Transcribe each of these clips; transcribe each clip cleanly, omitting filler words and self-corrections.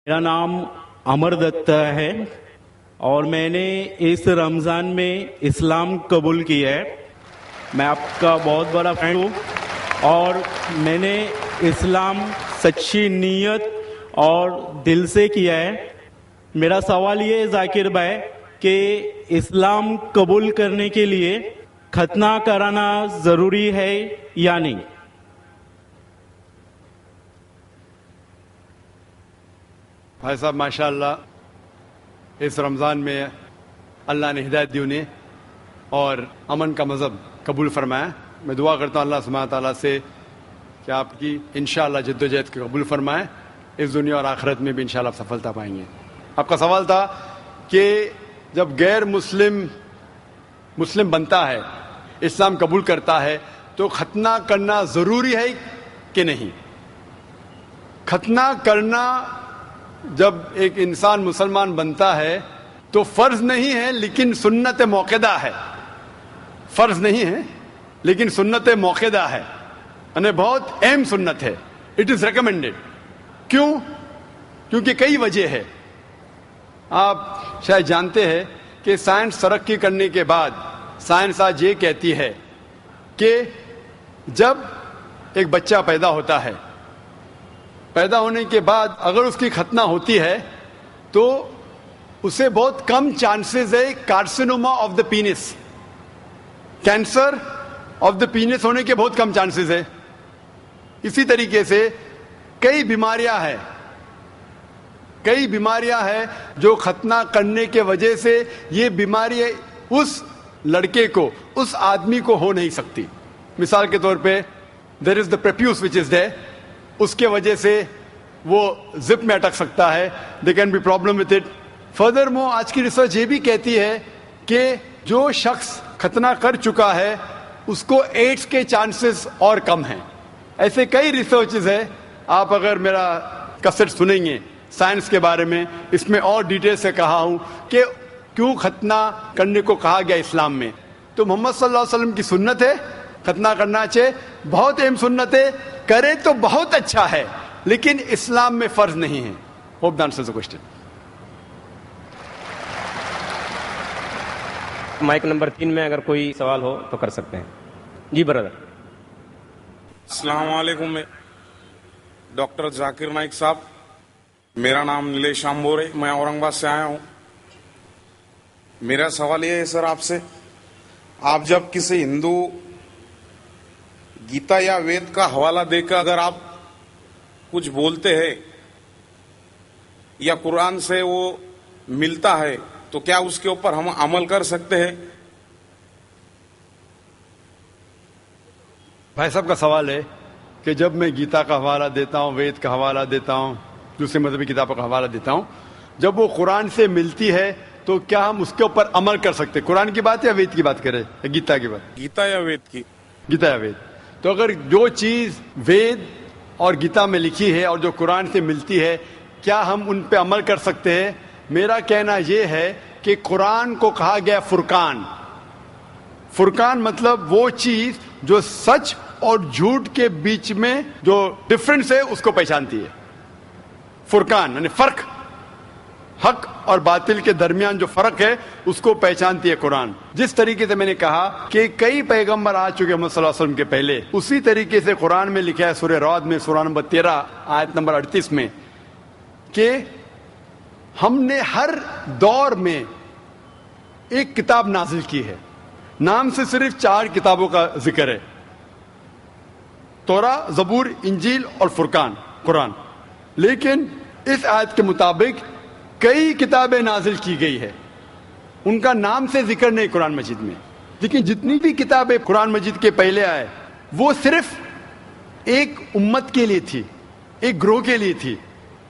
میرا نام امر دتا ہے اور میں نے اس رمضان میں اسلام قبول کیا ہے. میں آپ کا بہت بڑا فین ہوں اور میں نے اسلام سچی نیت اور دل سے کیا ہے. میرا سوال یہ ہے ذاکر بھائی کہ اسلام قبول کرنے کے لیے ختنہ کرانا ضروری ہے یا نہیں؟ بھائی صاحب ماشاء اللہ اس رمضان میں اللہ نے ہدایت دی انہیں اور امن کا مذہب قبول فرمایا. میں دعا کرتا ہوں اللہ سبحانہ تعالیٰ سے کہ آپ کی انشاءاللہ جد و جہد کو قبول فرمائے. اس دنیا اور آخرت میں بھی انشاءاللہ آپ سفلتا پائیں گے. آپ کا سوال تھا کہ جب غیر مسلم بنتا ہے، اسلام قبول کرتا ہے، تو ختنہ کرنا ضروری ہے کہ نہیں؟ ختنہ کرنا جب ایک انسان مسلمان بنتا ہے تو فرض نہیں ہے لیکن سنت موقدہ ہے. فرض نہیں ہے لیکن سنت موقدہ ہے، یعنی بہت اہم سنت ہے. It is recommended. کیوں؟ کیونکہ کئی وجہ ہے. آپ شاید جانتے ہیں کہ سائنس ترقی کرنے کے بعد سائنس آج یہ کہتی ہے کہ جب ایک بچہ پیدا ہوتا ہے، پیدا ہونے کے بعد اگر اس کی ختنہ ہوتی ہے تو اسے بہت کم چانسز ہے carcinoma of the penis, cancer of the penis ہونے کے بہت کم چانسز ہے. اسی طریقے سے کئی بیماریاں ہیں جو ختنہ کرنے کے وجہ سے یہ بیماری اس لڑکے کو، اس آدمی کو ہو نہیں سکتی. مثال کے طور پہ دیر از دا پریپیوس وچ از دیر، اس کے وجہ سے وہ زپ میں اٹک سکتا ہے. They can be problem with it. Further more آج کی ریسرچ یہ بھی کہتی ہے کہ جو شخص ختنہ کر چکا ہے اس کو ایڈس کے چانسز اور کم ہیں. ایسے کئی ریسرچز ہیں. آپ اگر میرا کسٹ سنیں گے سائنس کے بارے میں، اس میں اور ڈیٹیل سے کہا ہوں کہ کیوں ختنہ کرنے کو کہا گیا اسلام میں. تو محمد صلی اللہ علیہ وسلم کی سنت ہے، ختنہ کرنا چاہیے، بہت اہم سنت ہے. کرے تو بہت اچھا ہے لیکن اسلام میں فرض نہیں ہے. Hope the answers the question. Mic number 3 میں اگر کوئی سوال ہو تو کر سکتے ہیں. جی برادر. السلام علیکم. ڈاکٹر ذاکر نائک صاحب، میرا نام نیلیش آمبور ہے، میں اورنگ آباد سے آیا ہوں. میرا سوال یہ ہے سر آپ سے، آپ جب کسی ہندو گیتا یا وید کا حوالہ دے کر اگر آپ کچھ بولتے ہیں یا قرآن سے وہ ملتا ہے تو کیا اس کے اوپر ہم عمل کر سکتے ہیں؟ بھائی صاحب کا سوال ہے کہ جب میں گیتا کا حوالہ دیتا ہوں، وید کا حوالہ دیتا ہوں، دوسرے مذہبی کتابوں کا حوالہ دیتا ہوں، جب وہ قرآن سے ملتی ہے تو کیا ہم اس کے اوپر عمل کر سکتے؟ قرآن کی بات یا وید کی بات کریں یا گیتا کی بات؟ گیتا یا وید کی؟ گیتا یا وید. تو اگر جو چیز وید اور گیتا میں لکھی ہے اور جو قرآن سے ملتی ہے، کیا ہم ان پہ عمل کر سکتے ہیں؟ میرا کہنا یہ ہے کہ قرآن کو کہا گیا فرقان. فرقان مطلب وہ چیز جو سچ اور جھوٹ کے بیچ میں جو ڈفرنس ہے اس کو پہچانتی ہے. فرقان یعنی فرق، حق اور باطل کے درمیان جو فرق ہے اس کو پہچانتی ہے قرآن. جس طریقے سے میں نے کہا کہ کئی پیغمبر آ چکے محمد صلی اللہ علیہ وسلم کے پہلے، اسی طریقے سے قرآن میں لکھا ہے سورہ رعد میں سورہ نمبر 13 آیت نمبر 38 میں کہ ہم نے ہر دور میں ایک کتاب نازل کی ہے. نام سے صرف 4 کتابوں کا ذکر ہے، توراہ، زبور، انجیل اور فرقان، قرآن. لیکن اس آیت کے مطابق کئی کتابیں نازل کی گئی ہے، ان کا نام سے ذکر نہیں قرآن مجید میں. لیکن جتنی بھی کتابیں قرآن مجید کے پہلے آئے وہ صرف ایک امت کے لیے تھی، ایک گروہ کے لیے تھی،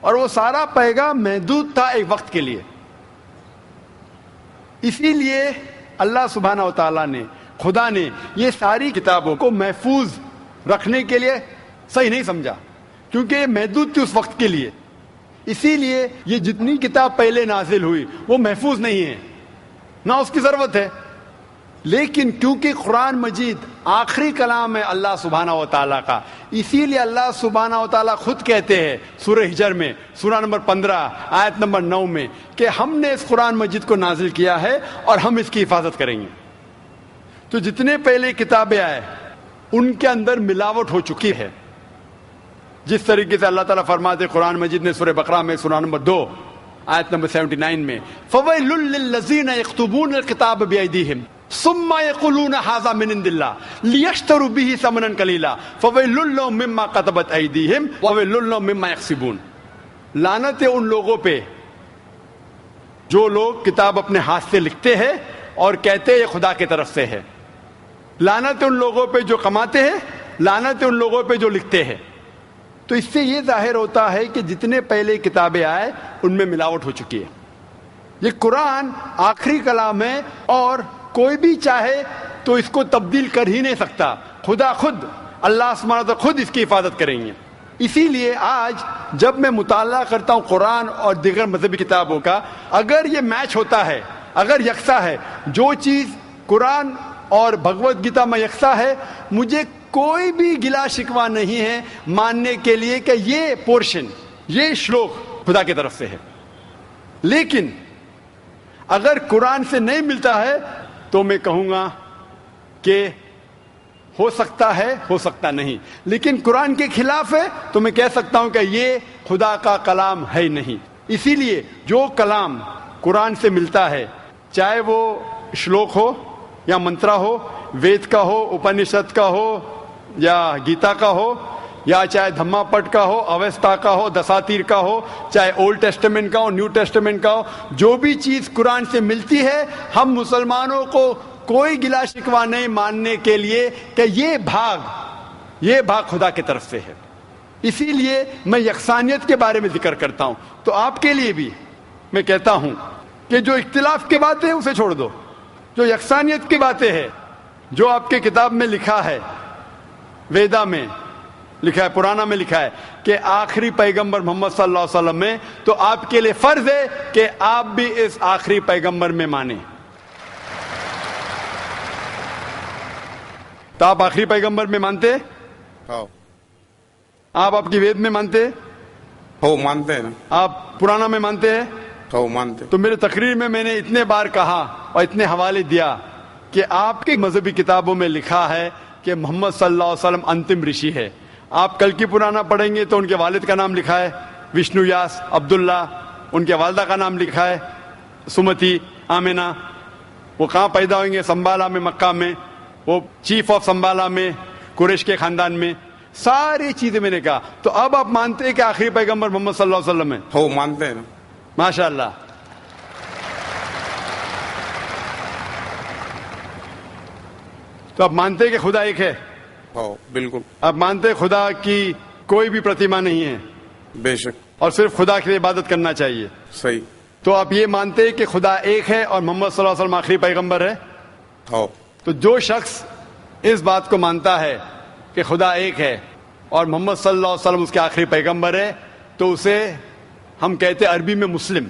اور وہ سارا پیغام محدود تھا ایک وقت کے لیے. اسی لیے اللہ سبحانہ و تعالیٰ نے، خدا نے یہ ساری کتابوں کو محفوظ رکھنے کے لیے صحیح نہیں سمجھا، کیونکہ یہ محدود تھی اس وقت کے لیے. اسی لیے یہ جتنی کتاب پہلے نازل ہوئی وہ محفوظ نہیں ہے، نہ اس کی ضرورت ہے. لیکن کیونکہ قرآن مجید آخری کلام ہے اللہ سبحانہ و تعالیٰ کا، اسی لیے اللہ سبحانہ و تعالیٰ خود کہتے ہیں سورہ ہجر میں سورہ نمبر 15 آیت نمبر 9 میں کہ ہم نے اس قرآن مجید کو نازل کیا ہے اور ہم اس کی حفاظت کریں گے۔ تو جتنے پہلے کتابیں آئے ان کے اندر ملاوٹ ہو چکی ہے، جس طریقے سے اللہ تعالیٰ فرماتے قرآن مجید نے سورہ بقرہ میں سورہ نمبر 2 آیت نمبر 79 میں فَوَيْلٌ لِّلَّذِينَ يَكْتُبُونَ الْكِتَابَ بِأَيْدِيهِمْ ثُمَّ يَقُولُونَ هَٰذَا مِنْ عِندِ اللَّهِ لِيَشْتَرُوا بِهِ ثَمَنًا قَلِيلًا فَوَيْلٌ لَّهُم مِّمَّا كَتَبَتْ أَيْدِيهِمْ وَوَيْلٌ لَّهُم مِّمَّا يَكْسِبُونَ۔ لعنت ہے ان لوگوں پہ جو لوگ کتاب اپنے ہاتھ سے لکھتے ہیں اور کہتے ہیں یہ خدا کی طرف سے ہے۔ لعنت ہے ان لوگوں پہ جو کماتے ہیں، لعنت ہے ان لوگوں پہ جو لکھتے ہیں۔ تو اس سے یہ ظاہر ہوتا ہے کہ جتنے پہلے کتابیں آئے ان میں ملاوٹ ہو چکی ہے۔ یہ قرآن آخری کلام ہے اور کوئی بھی چاہے تو اس کو تبدیل کر ہی نہیں سکتا، خدا خود اللہ سبحانہ وتعالیٰ خود اس کی حفاظت کریں گے۔ اسی لیے آج جب میں مطالعہ کرتا ہوں قرآن اور دیگر مذہبی کتابوں کا، اگر یہ میچ ہوتا ہے، اگر یکساں ہے، جو چیز قرآن اور بھگوت گیتا میں یکساں ہے، مجھے کوئی بھی گلا شکوہ نہیں ہے ماننے کے لیے کہ یہ پورشن، یہ شلوک خدا کی طرف سے ہے۔ لیکن اگر قرآن سے نہیں ملتا ہے تو میں کہوں گا کہ ہو سکتا ہے، ہو سکتا نہیں، لیکن قرآن کے خلاف ہے تو میں کہہ سکتا ہوں کہ یہ خدا کا کلام ہے نہیں۔ اسی لیے جو کلام قرآن سے ملتا ہے، چاہے وہ شلوک ہو یا منترا ہو، وید کا ہو، اپنشد کا ہو یا گیتا کا ہو، یا چاہے دھما پٹ کا ہو، اوستا کا ہو، دساتیر کا ہو، چاہے اولڈ ٹیسٹمنٹ کا ہو، نیو ٹیسٹمنٹ کا ہو، جو بھی چیز قرآن سے ملتی ہے، ہم مسلمانوں کو کوئی گلا شکوہ نہیں ماننے کے لیے کہ یہ بھاگ خدا کی طرف سے ہے۔ اسی لیے میں یکسانیت کے بارے میں ذکر کرتا ہوں۔ تو آپ کے لیے بھی میں کہتا ہوں کہ جو اختلاف کی باتیں ہیں اسے چھوڑ دو، جو یکسانیت کی باتیں ہیں، جو آپ کے کتاب میں لکھا ہے، ویدا میں لکھا ہے، پرانا میں لکھا ہے کہ آخری پیغمبر محمد صلی اللہ علیہ وسلم میں، تو آپ کے لیے فرض ہے کہ آپ بھی اس آخری پیغمبر میں مانیں۔ تو آپ آخری پیغمبر میں مانتے؟ ہاں آپ کی وید میں مانتے؟ ہو مانتے ہیں نا، آپ پرانا میں مانتے ہیں؟ ہو مانتے۔ تو میرے تقریر میں نے اتنے بار کہا اور اتنے حوالے دیا کہ آپ کی مذہبی کتابوں میں لکھا ہے کہ محمد صلی اللہ علیہ وسلم انتم رشی ہے۔ آپ کل کی پرانا پڑھیں گے تو ان کے والد کا نام لکھا ہے وشنو یاس عبداللہ، ان کے والدہ کا نام لکھا ہے سمتی آمینہ۔ وہ کہاں پیدا ہوئیں گے؟ سنبالا میں، مکہ میں، وہ چیف آف سنبالا میں، قریش کے خاندان میں، ساری چیزیں میں نے کہا۔ تو اب آپ مانتے ہیں کہ آخری پیغمبر محمد صلی اللہ علیہ وسلم ہے؟ ہو مانتے ہیں نا، ماشاء اللہ۔ تو آپ مانتے ہیں کہ خدا ایک ہے؟ ہو بالکل، آپ مانتے ہیں خدا کی کوئی بھی پرتیما نہیں ہے بے شک، اور صرف خدا کی عبادت کرنا چاہیے؟ صحیح۔ تو آپ یہ مانتے ہیں کہ خدا ایک ہے اور محمد صلی اللہ علیہ وسلم آخری پیغمبر ہے؟ ہو تو جو شخص اس بات کو مانتا ہے کہ خدا ایک ہے اور محمد صلی اللہ علیہ وسلم اس کے آخری پیغمبر ہے، تو اسے ہم کہتے ہیں عربی میں مسلم،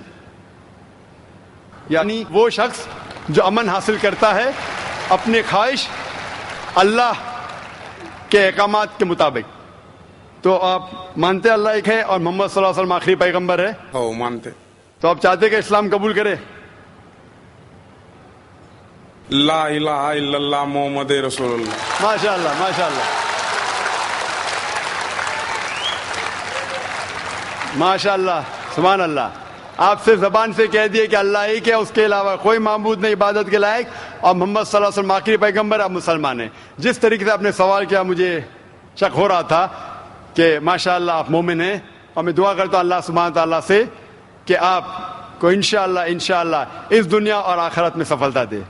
یعنی وہ شخص جو امن حاصل کرتا ہے اپنی خواہش اللہ کے احکامات کے مطابق۔ تو آپ مانتے اللہ ایک ہے اور محمد صلی اللہ علیہ وسلم آخری پیغمبر ہے؟ ہو مانتے۔ تو آپ چاہتے کہ اسلام قبول کرے؟ لا الہ الا اللہ محمد رسول اللہ۔ ماشاء اللہ، ماشاء اللہ، ماشاء اللہ، سبحان اللہ۔ آپ سے زبان سے کہہ دیے کہ اللہ ایک ہے، اس کے علاوہ کوئی معبود نہیں عبادت کے لائق، اور محمد صلی اللہ علیہ وسلم آخری پیغمبر، آپ مسلمان ہیں۔ جس طریقے سے آپ نے سوال کیا مجھے شک ہو رہا تھا کہ ماشاء اللہ آپ مومن ہیں، اور میں دعا کرتا ہوں اللہ سبحانہ تعالیٰ سے کہ آپ کو انشاءاللہ اس دنیا اور آخرت میں سفلتا دے۔